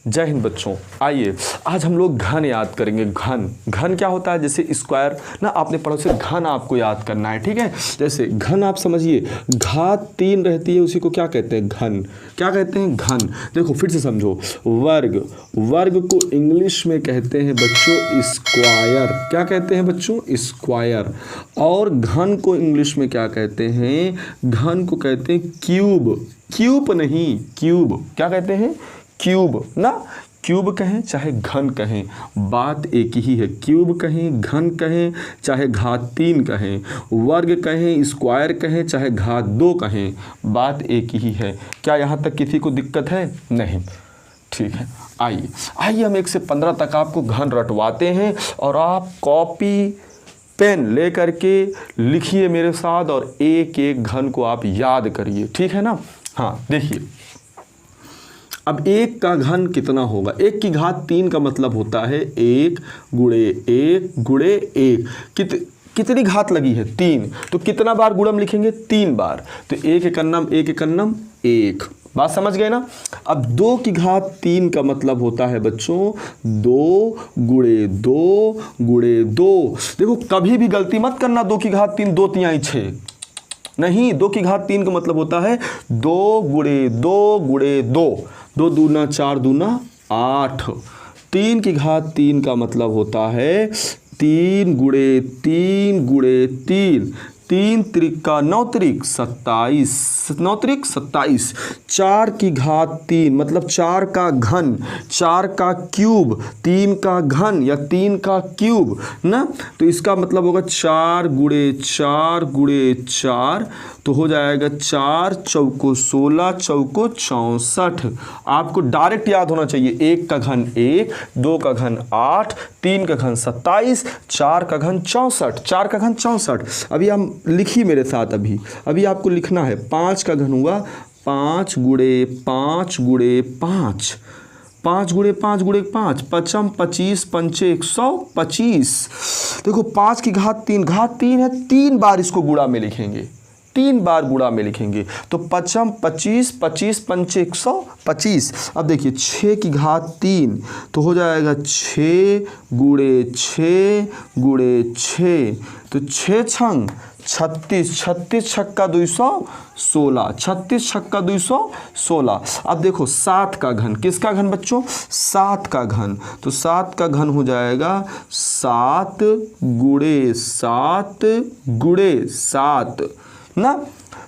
जय हिंद बच्चों। आइए आज हम लोग घन याद करेंगे। घन घन क्या होता है? जैसे स्क्वायर ना, आपने पढ़ा से घन आपको याद करना है, ठीक है। जैसे घन आप समझिए, घात 3 रहती है, उसी को क्या कहते हैं? घन। क्या कहते हैं? घन। देखो फिर से समझो, वर्ग, वर्ग को इंग्लिश में कहते हैं बच्चों स्क्वायर। क्या कहते हैं बच्चों? स्क्वायर। और घन को इंग्लिश में क्या कहते हैं? घन को कहते हैं क्यूब। क्यूब नहीं, क्यूब। क्या कहते हैं? क्यूब ना। क्यूब कहें चाहे घन कहें, बात एक ही है। क्यूब कहें, घन कहें, चाहे घात 3 कहें, वर्ग कहें, स्क्वायर कहें, चाहे घात 2 कहें, बात एक ही है। क्या यहाँ तक किसी को दिक्कत है? नहीं। ठीक है, आइए आइए हम 1 से 15 तक आपको घन रटवाते हैं और आप कॉपी पेन ले करके लिखिए मेरे साथ और एक एक घन को आप याद करिए, ठीक है ना। हाँ देखिए, अब 1 का घन कितना होगा? 1 की घात 3 का मतलब होता है 1 गुणे 1 गुणे 1। कितनी घात लगी है? 3। तो कितना बार गुणम लिखेंगे? 3 बार। तो 1 एकन्नम 1 एकन्नम 1। बात समझ गए ना। अब 2 की घात 3 का मतलब होता है बच्चों 2 गुणे 2 गुणे 2। देखो कभी भी गलती मत करना, 2 की घात 3 2 तिहाई 6 नहीं, 2 की घात 3 का मतलब होता है 2 गुणे 2 गुणे 2। 2 दूना 4 दूना 8। 3 की घात 3 का मतलब होता है 3 गुणे 3 गुणे 3। 3 त्रिका 9 त्रिक 27, 9 त्रिक 27। 4 की घात 3 मतलब 4 का घन, 4 का क्यूब, 3 का घन या 3 का क्यूब ना। तो इसका मतलब होगा 4 गुणे 4 गुणे 4। तो हो जाएगा 4 चौको 16 चौको 64। आपको डायरेक्ट याद होना चाहिए। 1 का घन 1, 2 का घन 8, 3 का घन 27, 4 का घन 64। 4 का घन 64। अभी हम लिखिए मेरे साथ, अभी आपको लिखना है। 5 का घन हुआ 5 गुणे 5 गुणे 5। 5 गुणे 5 गुणे 5, 5 25 पंचे 125। देखो 5 की घात 3, घात 3 है, 3 बार इसको गुणा में लिखेंगे, 3 बार गुणा में लिखेंगे। तो 5 25 25 पंचे 125। अब देखिए 6 की घात 3 तो हो जाएगा 6 गुणे 6 गुणे 6। तो 6 छंग 36, 36 छक्का 216, 36 छक्का 216। अब देखो 7 का घन, किसका घन बच्चों? 7 का घन। तो 7 का घन हो जाएगा 7 गुणे 7 गुणे 7 ना।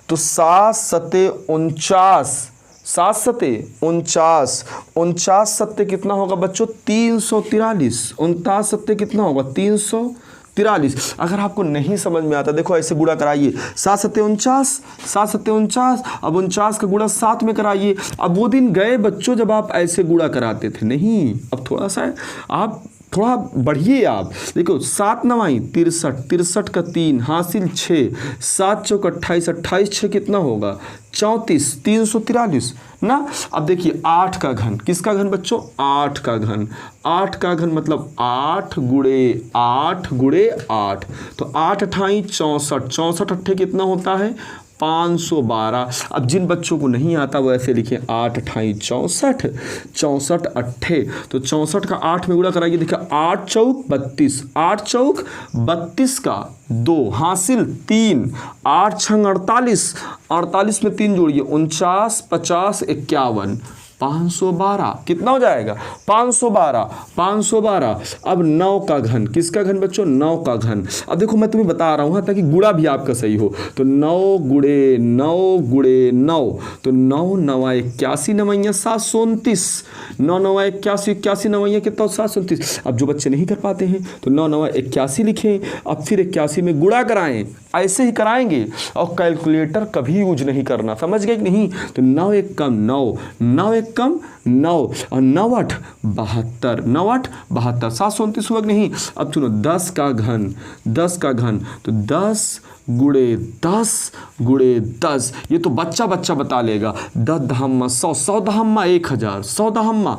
तो 7 सते 49, 7 सते 49, 49 सत्ते कितना होगा बच्चों? 343। 49 सत्ते कितना होगा? 343। अगर आपको नहीं समझ में आता, देखो ऐसे गुणा कराइए। 7 सत्ते 49, 7 सत्ते 49। अब 49 का गुणा 7 में कराइए। अब वो दिन गए बच्चों जब आप ऐसे गुणा कराते थे, नहीं। अब थोड़ा सा आप थोड़ा बढ़िए। आप देखो 7 9 63, 63 का 3 हासिल 6, 7 चौक 28, 28 6 कितना होगा? 34, 343 ना। अब देखिए 8 का घन, किसका घन बच्चों? 8 का घन। 8 का घन मतलब 8 गुणे 8 गुणे 8। तो 8 28 64, 64 अट्ठे कितना होता है? 512। अब जिन बच्चों को नहीं आता वो ऐसे लिखें 8 28 64, 64 अट्ठे। तो 64 का 8 में गुणा कराइए। देखिए 8 चौक 32, 8 चौक 32 का 2 हासिल 3, 8 छंग 48, 48 में 3 जोड़िए 49 50 51, 512 कितना हो जाएगा? 512, 512। अब 9 का घन, किसका घन बच्चों? 9 का घन। अब देखो मैं तुम्हें बता रहा हूँ ताकि गुणा भी आपका सही हो। तो 9 गुणे 9 गुणे 9। तो 9 9 81 9 729, 9 9 81 81 9 कितना? 729। अब जो बच्चे नहीं कर पाते हैं तो 9 9 81 लिखें। अब फिर 81 में गुणा कराएं, ऐसे ही कराएंगे और कैलकुलेटर कभी यूज नहीं करना, समझ गए कि नहीं। तो 9 1 कम 9, 9 1 कम 9 और 9 8 72, 9 8 72, 729 हुआ नहीं। अब सुनो 10 का घन, 10 का घन। तो 10 गुणे 10 गुणे 10। ये तो बच्चा बता लेगा। 10 दहम्मा 100, 100 दहम्मा 1000, 100 दहम्मा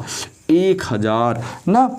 1000 ना।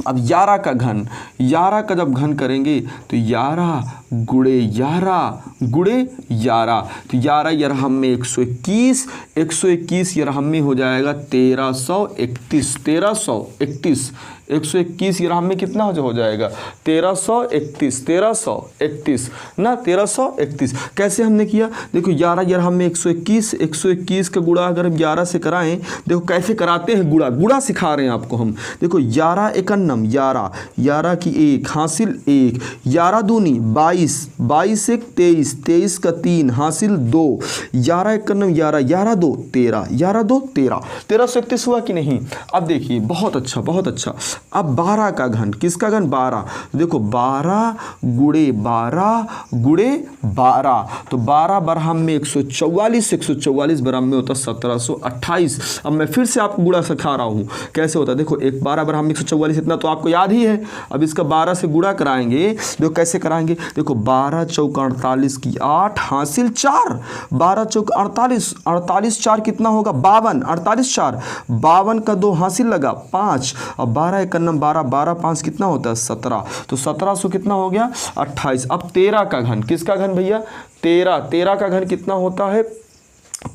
अब 11 का घन, 11 का जब घन करेंगे तो 11 गुणे 11 गुणे 11, तो 11 यरहम में 121, 121 यरहम में हो जाएगा 1331, 1331, 121 यरहम में कितना हो जाएगा 1331, 1331 ना 1331। कैसे हमने किया, देखो 11 यरहम में 121, 121 का गुणा अगर हम 11 से कराएं, देखो कैसे कराते हैं गुणा, गुणा सिखा रहे हैं आपको हम। देखो 11 एकन्नम 11, 11 की 1 हासिल 1, 11 दूनी 22, 22 एक 23, 23 का 3 हासिल 2, 11 एकन्नम 11, 11 दो 13, 11 दो 13, 1331 हुआ कि नहीं। अब देखिए बहुत अच्छा बहुत अच्छा। अब 12 का घन, किसका घन 12, देखो 12 गुणे 12 गुणे 12, तो 12 बरहम में 144, 144 बरहम में होता 1728। अब मैं फिर से आपको गुणा सिखा रहा हूँ कैसे होता है। देखो एक 12 बरहम में 144 इतना तो आपको याद ही है। अब इसका 12 से गुणा कराएंगे, देखो कैसे कराएंगे, देखो 12 चौक 48 की 8 हासिल 4, 12 चौक 48, 48 4 कितना होगा 52, 48 4 52 का 2 हासिल लगा 5, अब 12 एकन्नम 12, 12 5 कितना होता है 17, तो 1700 कितना हो गया 28। अब 13 का घन, किसका घन भैया 13, 13 का घन कितना होता है,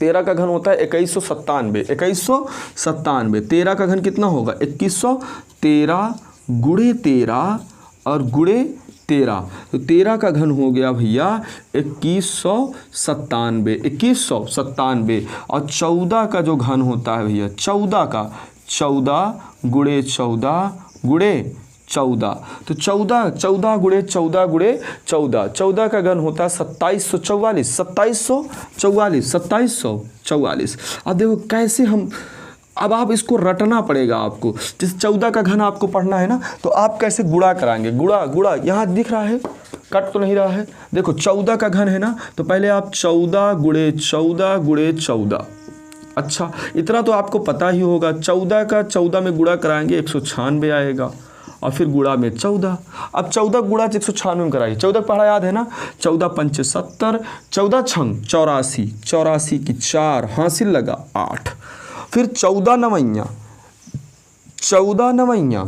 13 का घन होता है 2197, 2197, 13 का घन कितना होगा 2113 गुणे 13 और गुणे 13, तो 13 का घन हो गया भैया 2197, 2197, और 14 का जो घन होता है भैया 14 का 14 गुणे 14 गुणे 14, तो 14 14 गुणे 14 गुणे 14, 14 का घन होता है 2744, 2744, 2744। अब देखो कैसे हम, अब आप इसको रटना पड़ेगा आपको। जिस 14 का घन आपको पढ़ना है ना, तो आप कैसे गुणा कराएंगे, गुणा गुणा यहाँ दिख रहा है, कट तो नहीं रहा है। देखो 14 का घन है ना, तो पहले आप 14 गुणे 14 गुणे 14, अच्छा इतना तो आपको पता ही होगा। 14 का 14 में गुणा कराएंगे 196 आएगा, और फिर गुणा में 14। अब 14 गुणा 196 में कराइए, 14 पढ़ा याद है ना, 14 पंच 70, 14 छंग 84, 84 की 4 हासिल लगा 8, फिर 14 नवैया, 14 नवैया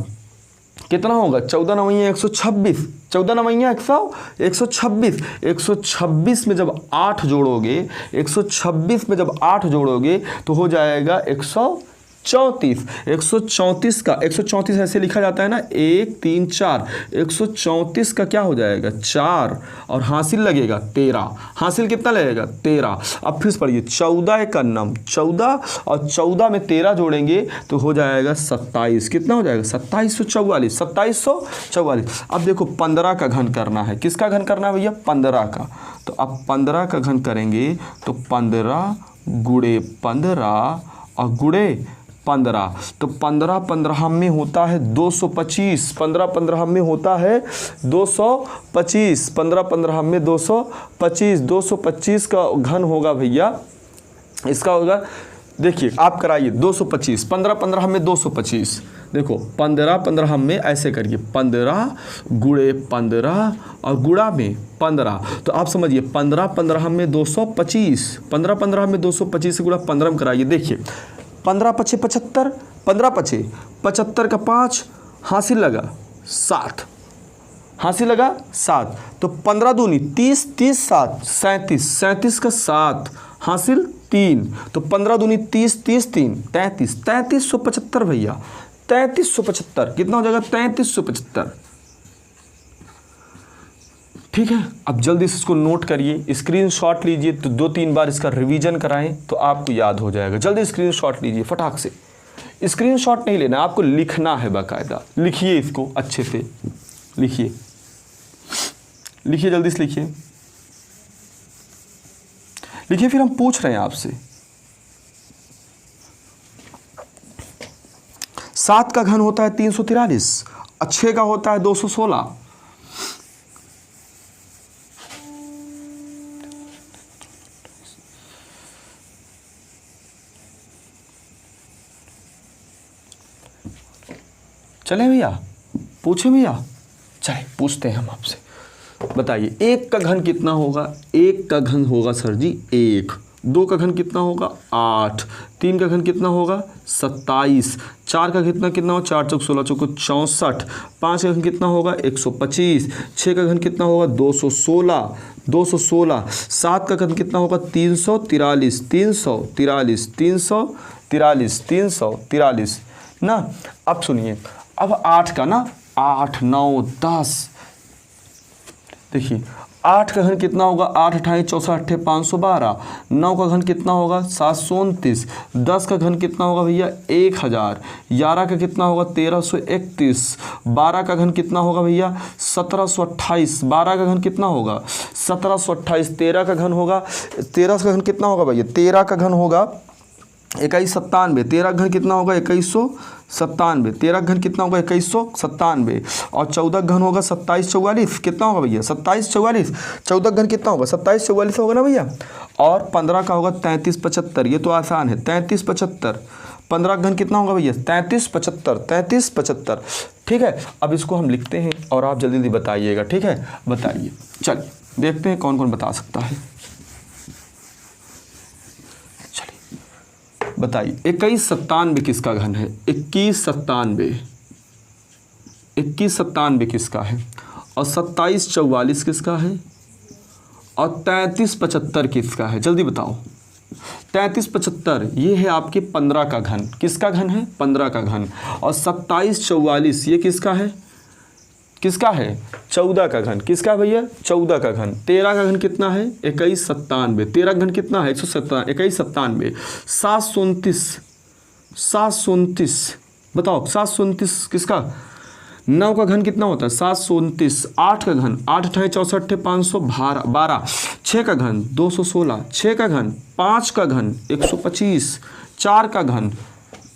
कितना होगा 14 नवैया 126, 14 नवैया 126, 126 में जब 8 जोड़ोगे, 126 में जब 8 जोड़ोगे तो हो जाएगा 134, 134 का 134 ऐसे लिखा जाता है ना 1 3 4, 134 का क्या हो जाएगा 4, और हासिल लगेगा 13, हासिल कितना लगेगा 13। अब फिर पढ़िए 14 एकन्नम 14, और 14 में 13 जोड़ेंगे तो हो जाएगा 27, कितना हो जाएगा 2744, 2744। अब देखो 15 का घन करना है, किसका घन करना है भैया 15 का, तो अब 15 का घन करेंगे तो 15 गुणे 15 और गुणे 15, तो 15 15 में होता है 225, 15 15 में होता है 225, 15 15 में 225, 225 का घन होगा भैया, इसका होगा देखिए आप कराइए 225, 15 15 में 225, देखो 15 15 में ऐसे करिए 15 गुणे 15 और गुणा में 15, तो आप समझिए 15 15 में 225, 15 15 में 225 से गुणा 15 में कराइए। देखिए 15 पछे 75, 15 पछे 75 का 5 हासिल लगा 7, हासिल लगा 7, तो 15 दूनी 30, 30 7 37, 37 का 7 हासिल 3, तो 15 दूनी 30, 30 3 33, 3375 भैया 3375, कितना हो जाएगा 3375। ठीक है, अब जल्दी से इसको नोट करिए, स्क्रीनशॉट लीजिए, तो 2-3 बार इसका रिवीजन कराएं तो आपको याद हो जाएगा। जल्दी स्क्रीनशॉट लीजिए फटाक से, स्क्रीनशॉट नहीं लेना आपको, लिखना है बाकायदा, लिखिए इसको अच्छे से, लिखिए लिखिए जल्दी से लिखिए लिखिए। फिर हम पूछ रहे हैं आपसे 7 का घन होता है 343, 6 का होता है 216, चले भैया पूछे भैया, चले पूछते हैं हम आपसे, बताइए 1 का घन कितना होगा, 1 का घन होगा सर जी 1 2 का घन कितना होगा 8, 3 का घन कितना होगा 27, 4 का कितना कितना होगा 4 चौक 16 चौक 64, 5 का घन कितना होगा 125, 6 का घन कितना होगा 216, 7 का घन कितना होगा 343, 343 ना। अब सुनिए, अब 8 का ना 8 9 10, देखिए 8 का घन कितना होगा 8 28 64 512, 9 का घन कितना होगा 729, 10 का घन कितना होगा भैया 1000, 11 का कितना होगा 1331, 12 का घन कितना होगा भैया 1728, 12 का घन कितना होगा 1728, 13 का घन होगा 13 का घन कितना होगा भैया 13 का घन होगा 2197, 13 का घन कितना होगा 2197, 13 का घन कितना होगा 2197, और 14 का घन होगा 2744, कितना होगा भैया 2744, 14 का घन कितना होगा 2744 होगा ना भैया, और 15 का होगा 3375, ये तो आसान है 3375, 15 का घन कितना होगा भैया 3375, ठीक है। अब इसको हम लिखते हैं और आप जल्दी जल्दी बताइएगा, ठीक है, बताइए। चलिए देखते हैं कौन कौन बता सकता है, बताइए 2197 किसका घन है, 2197 किसका है, और 2744 किसका है, और 3375 किसका है, जल्दी बताओ। 3375 ये है आपके 15 का घन, किसका घन है 15 का घन, और 2744 ये किसका है 14 का घन, किसका भैया 14 का घन। 13 का घन कितना है 2197, 13 का घन कितना है 2197, 729 बताओ 729 किसका। 9 का घन कितना होता है 729, 8 का घन 8 28 64 512, 6 का घन 216, 6 का घन 5 का घन 125, 4 का घन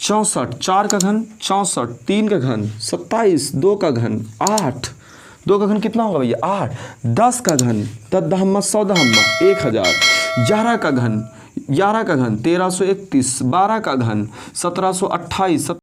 64, 4 का घन 64, 3 का घन 27, 2 का घन 8, 2 का घन कितना होगा भैया 8, 10 का घन 10 11 का घन 1331, 12 का घन 1728,